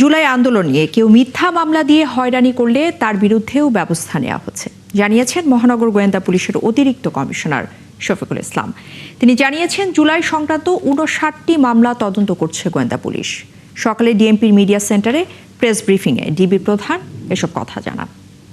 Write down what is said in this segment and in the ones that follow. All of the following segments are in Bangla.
জুলাই আন্দোলন নিয়ে কেউ মিথ্যা মামলা দিয়ে হয়রানি করলে তার বিরুদ্ধেও ব্যবস্থা নেওয়া হচ্ছে জানিয়েছেন মহানগর গোয়েন্দা পুলিশের অতিরিক্ত কমিশনার শফিকুল ইসলাম। তিনি জানিয়েছেন, জুলাই সংক্রান্ত ৫৯টি মামলা তদন্ত করছে গোয়েন্দা পুলিশ। সকালে ডিএমপির মিডিয়া সেন্টারে প্রেস ব্রিফিংয়ে ডিবি প্রধান এসব কথা জানান।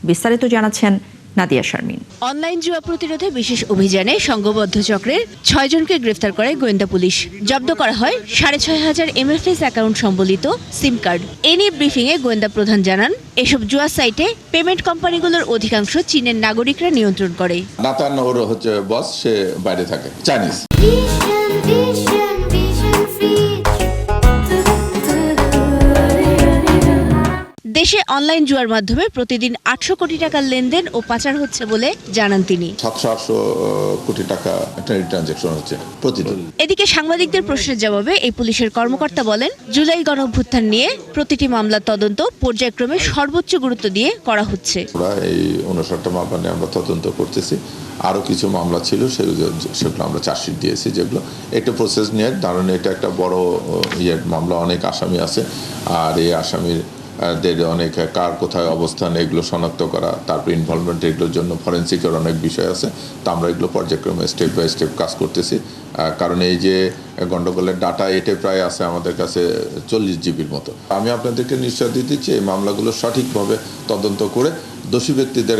বিস্তারিত জানাচ্ছেন নাদিয়া শারমিন। অনলাইন জুয়া প্রতিরোধে বিশেষ অভিযানে সংঘবদ্ধ চক্রের ৬ জনকে গ্রেফতার করে গোয়েন্দা পুলিশ। জব্দ করা হয় ৬,৫০০ MFS অ্যাকাউন্ট সম্বলিত সিম কার্ড। এ নিয়ে ব্রিফিংয়ে গোয়েন্দা প্রধান জানান, এসব জুয়া সাইটে পেমেন্ট কোম্পানিগুলোর অধিকাংশ চীনের নাগরিকরা নিয়ন্ত্রণ করে। নাতান ওর হচ্ছে বস, সে বাইরে থাকে, চাইনিজ। দেশে অনলাইন জুয়ার মাধ্যমে প্রতিদিন ৮০০ কোটি টাকার লেনদেন ও পাচার হচ্ছে বলে জানান তিনি। ৭০০ কোটি টাকা ট্রানজাকশন হচ্ছে প্রতিদিন। এদিকে সাংবাদিকদের প্রশ্নের জবাবে এই পুলিশের কর্মকর্তা বলেন, জুলাই গণঅভ্যুত্থান নিয়ে প্রতিটি মামলার তদন্ত পর্যায়ক্রমে সর্বোচ্চ গুরুত্ব দিয়ে করা হচ্ছে। আমরা এই ৫৯টা মামলা নিয়ে আমরা তদন্ত করতেছি। আরও কিছু মামলা ছিল, সেগুলো আমরা চার্জশিট দিয়েছি, যেগুলো একটা প্রসেস নিয়ে, কারণ এটা একটা বড় মামলা, অনেক আসামি আছে। আর এই আসামির অনেক কার কোথায় অবস্থান, এগুলো শনাক্ত করা, তারপর ইনভলভমেন্ট, এগুলোর জন্য ফরেন্সিকের অনেক বিষয় আছে। তো আমরা এগুলো পর্যায়ক্রমে স্টেপ বাই স্টেপ কাজ করতেছি। কারণ এই যে গন্ডগোলের ডাটা, এটা প্রায় আছে আমাদের কাছে 40 জিবির মতো। আমি আপনাদেরকে নিশ্চয় দিচ্ছি, এই মামলাগুলো সঠিকভাবে তদন্ত করে দোষী ব্যক্তিদের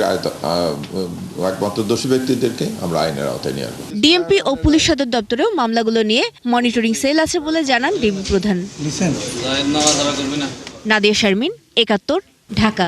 একমাত্র দোষী ব্যক্তিদেরকে আমরা আইনের আওতায় নিয়ে আসবো। ডিএমপি ও পুলিশ সদর দপ্তরেও মামলাগুলো নিয়ে মনিটরিং সেল আছে বলে জানান ডিবি প্রধান। নাদিয়া শারমিন, ৭১, ঢাকা।